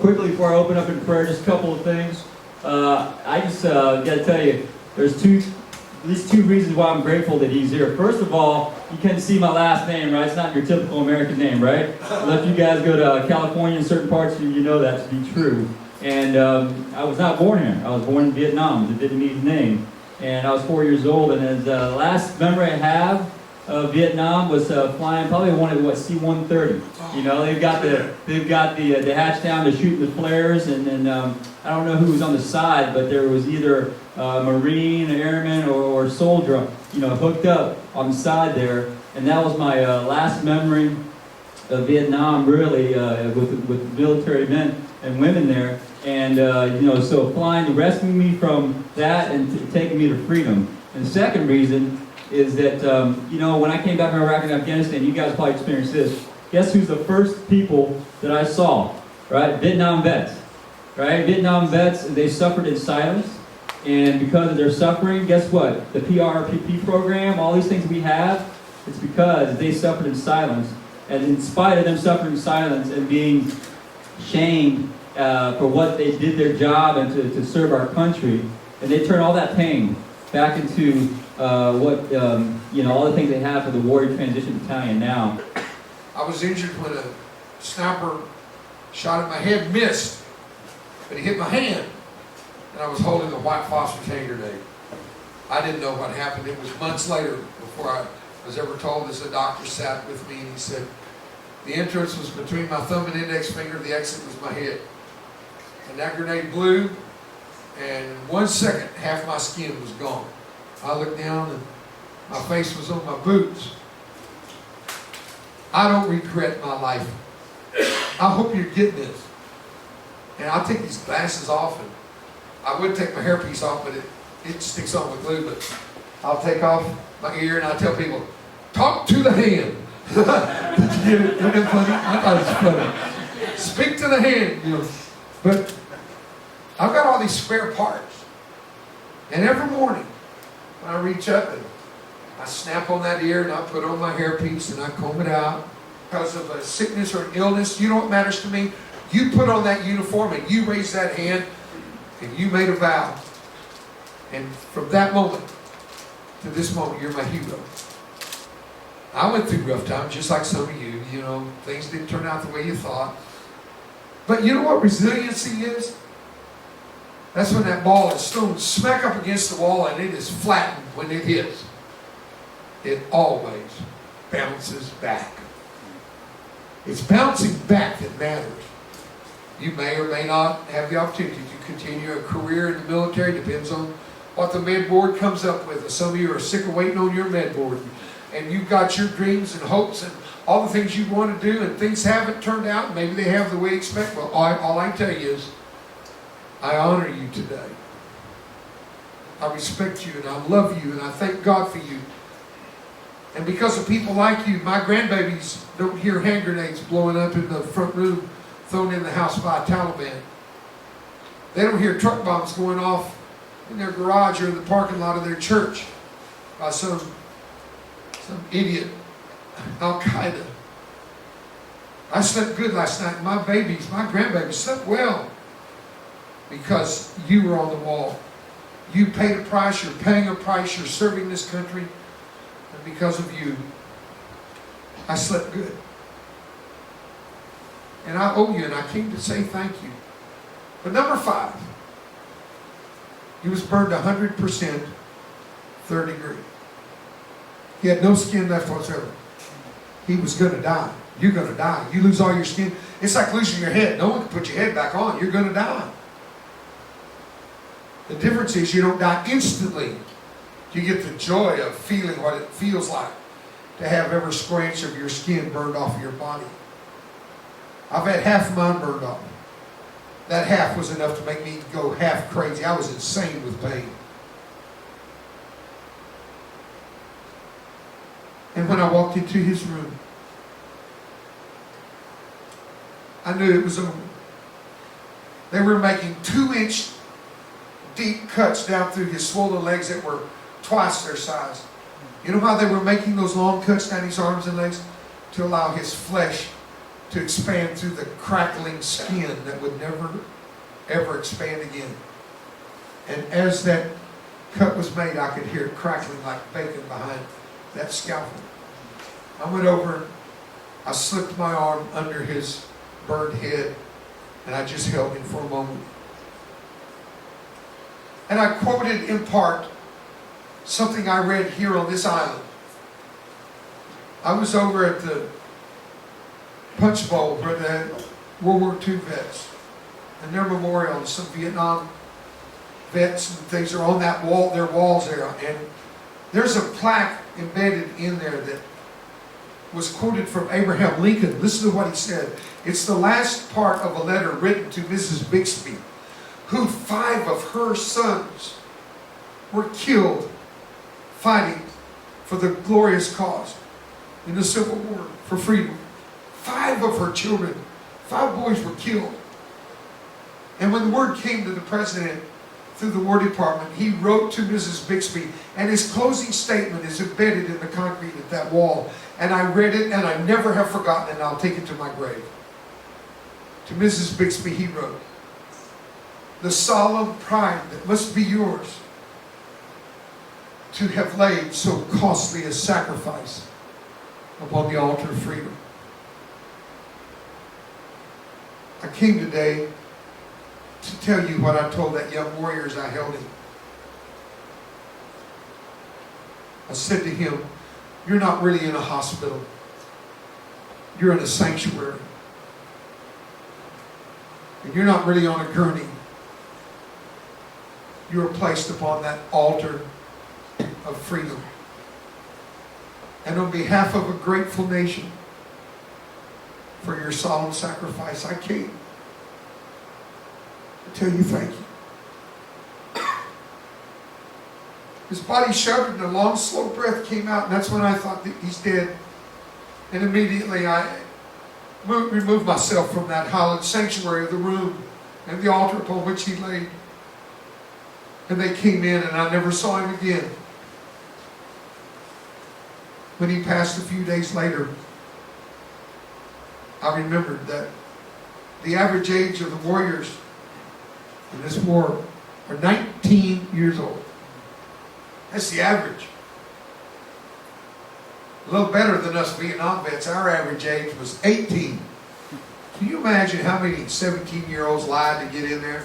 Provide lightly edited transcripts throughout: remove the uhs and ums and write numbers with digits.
quickly before I open up in prayer, just a couple of things. I just got to tell you, there's at least two reasons why I'm grateful that he's here. First of all, you can see my last name, right? It's not your typical American name, right? If you guys go to California in certain parts, you know that to be true. And I was not born here. I was born in Vietnam, the Vietnamese name. And I was 4 years old, and as the last memory I have of Vietnam was flying probably one of C-130. You know, they've got the hatch down to shoot the flares, and then I don't know who was on the side, but there was either a Marine, an airman, or soldier, you know, hooked up on the side there, and that was my last memory of Vietnam, really, with military men and women there. And, you know, so flying to rescue me from that and taking me to freedom. And the second reason is that, you know, when I came back from Iraq and Afghanistan, you guys probably experienced this. Guess who's the first people that I saw, right? Vietnam vets, right? Vietnam vets, they suffered in silence. And because of their suffering, guess what? The PRPP program, all these things we have, it's because they suffered in silence. And in spite of them suffering in silence and being shamed for what they did their job and to serve our country, and they turn all that pain back into you know, all the things they have for the Warrior Transition Battalion now. I was injured when a sniper shot at my head, missed, but he hit my hand, and I was holding a white phosphorus hand grenade. I didn't know what happened. It was months later before I was ever told, as the doctor sat with me and he said, the entrance was between my thumb and index finger, the exit was my head. And that grenade blew, and in 1 second, half my skin was gone. I looked down and my face was on my boots. I don't regret my life. I hope you're getting this. And I'll take these glasses off, and I would take my hairpiece off, but it sticks on with glue, but I'll take off my ear and I'll tell people, talk to the hand. Did you get it? Isn't that funny? I thought it was funny. Speak to the hand, you know. But I've got all these spare parts. And every morning, when I reach up and I snap on that ear and I put on my hairpiece and I comb it out because of a sickness or an illness, you know what matters to me? You put on that uniform and you raise that hand and you made a vow. And from that moment to this moment, you're my hero. I went through rough times just like some of you. You know, things didn't turn out the way you thought. But you know what resiliency is? That's when that ball is thrown smack up against the wall and it is flattened when it hits. It always bounces back. It's bouncing back that matters. You may or may not have the opportunity to continue a career in the military. Depends on what the med board comes up with. Some of you are sick of waiting on your med board. And you've got your dreams and hopes and all the things you want to do, and things haven't turned out. Maybe they have the way you expect. Well, all I can tell you is, I honor you today. I respect you and I love you and I thank God for you. And because of people like you, my grandbabies don't hear hand grenades blowing up in the front room thrown in the house by a Taliban. They don't hear truck bombs going off in their garage or in the parking lot of their church by some idiot Al-Qaeda. I slept good last night. My grandbabies slept well because you were on the wall. You paid a price, you're paying a price, you're serving this country, and because of you, I slept good. And I owe you, and I came to say thank you. But number 5, he was burned 100%, third degree. He had no skin left whatsoever. He was going to die. You're going to die. You lose all your skin. It's like losing your head. No one can put your head back on. You're going to die. The difference is you don't die instantly. You get the joy of feeling what it feels like to have every square inch of your skin burned off of your body. I've had half of mine burned off. That half was enough to make me go half crazy. I was insane with pain. And when I walked into his room, I knew it was over. They were making 2-inch deep cuts down through his swollen legs that were twice their size. You know how they were making those long cuts down his arms and legs? To allow his flesh to expand through the crackling skin that would never, ever expand again. And as that cut was made, I could hear it crackling like bacon behind that scalpel. I went over, I slipped my arm under his burned head, and I just held him for a moment. And I quoted in part something I read here on this island. I was over at the Punch Bowl where the World War II vets and their memorial, and some Vietnam vets and things are on that wall, their walls there. And there's a plaque embedded in there that was quoted from Abraham Lincoln. Listen to what he said. It's the last part of a letter written to Mrs. Bixby, who 5 of her sons were killed fighting for the glorious cause in the Civil War for freedom. 5 of her children, 5 boys were killed. And when the word came to the president through the War Department, he wrote to Mrs. Bixby, and his closing statement is embedded in the concrete at that wall. And I read it, and I never have forgotten it, and I'll take it to my grave. To Mrs. Bixby, he wrote, "The solemn pride that must be yours to have laid so costly a sacrifice upon the altar of freedom." I came today to tell you what I told that young warrior as I held him. I said to him, "You're not really in a hospital. You're in a sanctuary. And you're not really on a gurney. You are placed upon that altar of freedom. And on behalf of a grateful nation for your solemn sacrifice, I came to tell you thank you." His body shuddered and a long, slow breath came out, and that's when I thought that he's dead. And immediately I removed myself from that hallowed sanctuary of the room and the altar upon which he laid. And they came in, and I never saw him again. When he passed a few days later, I remembered that the average age of the warriors in this war are 19 years old. That's the average. A little better than us Vietnam vets. Our average age was 18. Can you imagine how many 17-year-olds lied to get in there?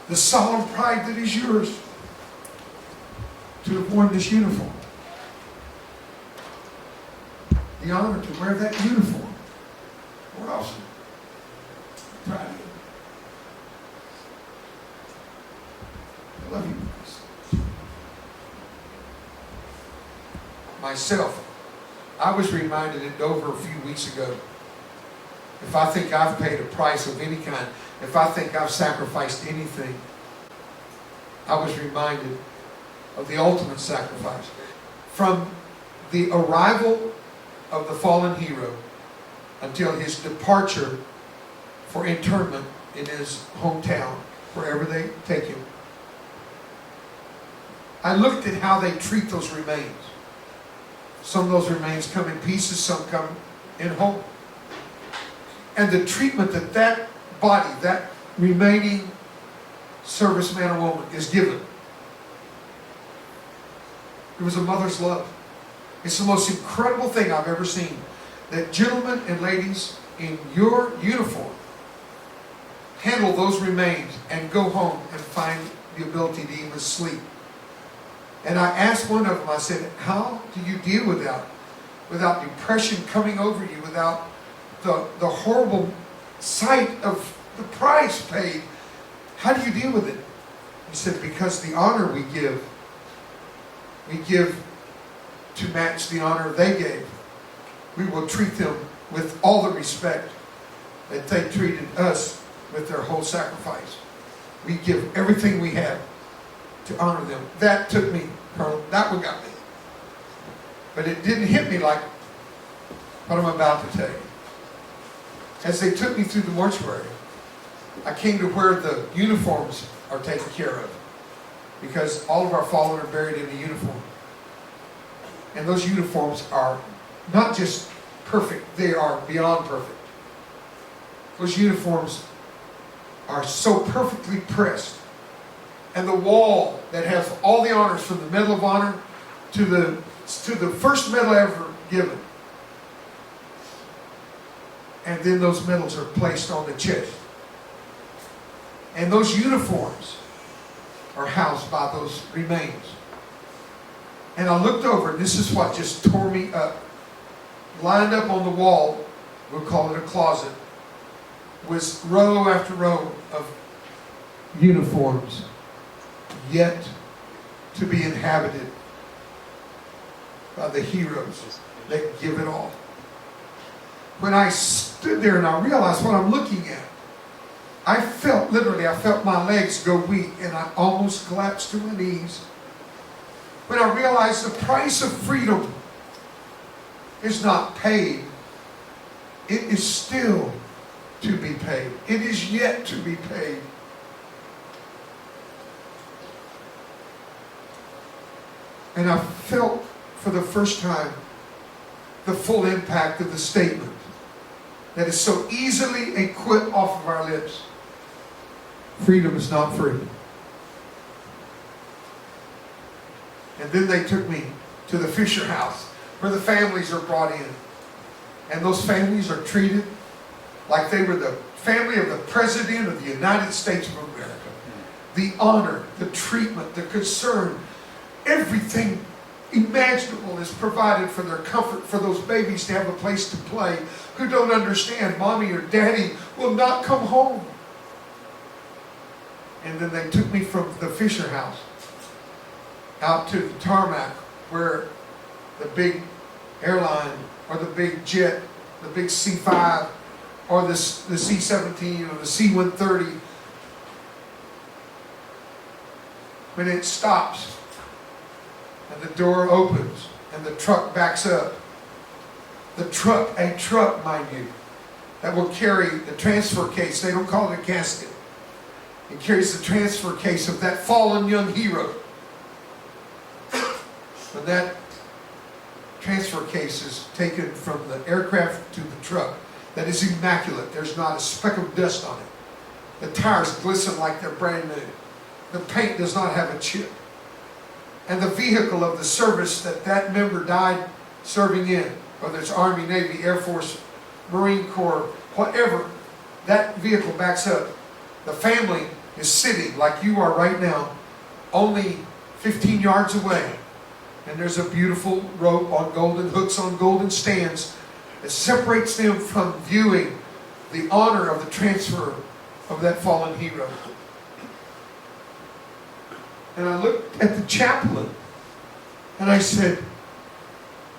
The solemn pride that is yours to have worn this uniform. The honor to wear that uniform. We're awesome. Proud of you. I love you guys. Myself, I was reminded at Dover a few weeks ago, if I think I've paid a price of any kind, if I think I've sacrificed anything, I was reminded of the ultimate sacrifice. From the arrival of the fallen hero until his departure for internment in his hometown, wherever they take him. I looked at how they treat those remains. Some of those remains come in pieces, some come in whole. And the treatment that that body, that remaining serviceman or woman is given. It was a mother's love. It's the most incredible thing I've ever seen. That gentlemen and ladies in your uniform handle those remains and go home and find the ability to even sleep. And I asked one of them, I said, how do you deal with that? Without depression coming over you, without the horrible sight of the price paid. How do you deal with it? He said, because the honor we give to match the honor they gave. We will treat them with all the respect that they treated us with their whole sacrifice. We give everything we have to honor them. That took me, Colonel, that one got me. But it didn't hit me like what I'm about to tell you. As they took me through the mortuary, I came to where the uniforms are taken care of. Because all of our fallen are buried in a uniform. And those uniforms are not just perfect, they are beyond perfect. Those uniforms are so perfectly pressed. And the wall that has all the honors from the Medal of Honor to the first medal ever given. And then those medals are placed on the chest. And those uniforms are housed by those remains. And I looked over, and this is what just tore me up. Lined up on the wall, we'll call it a closet, was row after row of uniforms yet to be inhabited by the heroes that give it all. When I stood there and I realized what I'm looking at, I felt my legs go weak, and I almost collapsed to my knees. When I realized the price of freedom is not paid, it is still to be paid. It is yet to be paid. And I felt for the first time the full impact of the statement that is so easily a quip off of our lips. Freedom is not free. And then they took me to the Fisher House, where the families are brought in. And those families are treated like they were the family of the President of the United States of America. The honor, the treatment, the concern, everything imaginable is provided for their comfort, for those babies to have a place to play, who don't understand mommy or daddy will not come home. And then they took me from the Fisher House out to the tarmac, where the big airline or the big jet, the big C-5 or the C-17 or the C-130, when it stops and the door opens and the truck backs up, a truck, mind you, that will carry the transfer case. They don't call it a casket. It carries the transfer case of that fallen young hero. When that transfer case is taken from the aircraft to the truck, that is immaculate. There's not a speck of dust on it. The tires glisten like they're brand new. The paint does not have a chip. And the vehicle of the service that member died serving in, whether it's Army, Navy, Air Force, Marine Corps, whatever, that vehicle backs up. The family is sitting like you are right now, only 15 yards away. And there's a beautiful rope on golden hooks on golden stands that separates them from viewing the honor of the transfer of that fallen hero. And I looked at the chaplain and I said,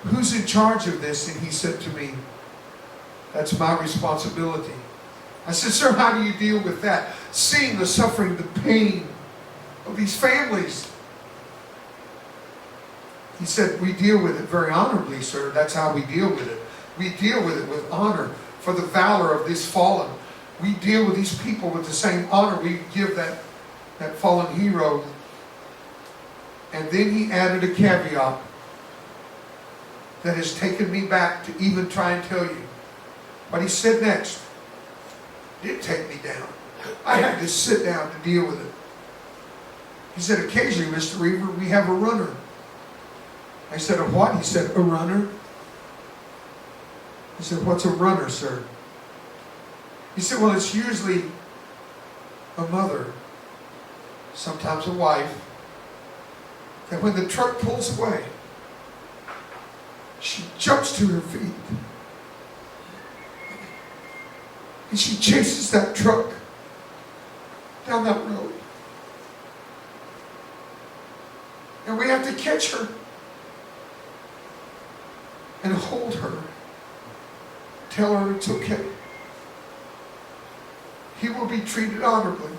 "Who's in charge of this?" And he said to me, "That's my responsibility." I said, "Sir, how do you deal with that? Seeing the suffering, the pain of these families." He said, "We deal with it very honorably, sir. That's how we deal with it. We deal with it with honor for the valor of this fallen. We deal with these people with the same honor we give that fallen hero." And then he added a caveat that has taken me back to even try and tell you. What he said next did take me down. I had to sit down to deal with it. He said, "Occasionally, Mr. Roever, we have a runner." I said, "A what?" He said, "A runner." I said, "What's a runner, sir?" He said, "Well, it's usually a mother, sometimes a wife, that when the truck pulls away, she jumps to her feet and she chases that truck down that road. And we have to catch her and hold her, tell her it's okay. He will be treated honorably.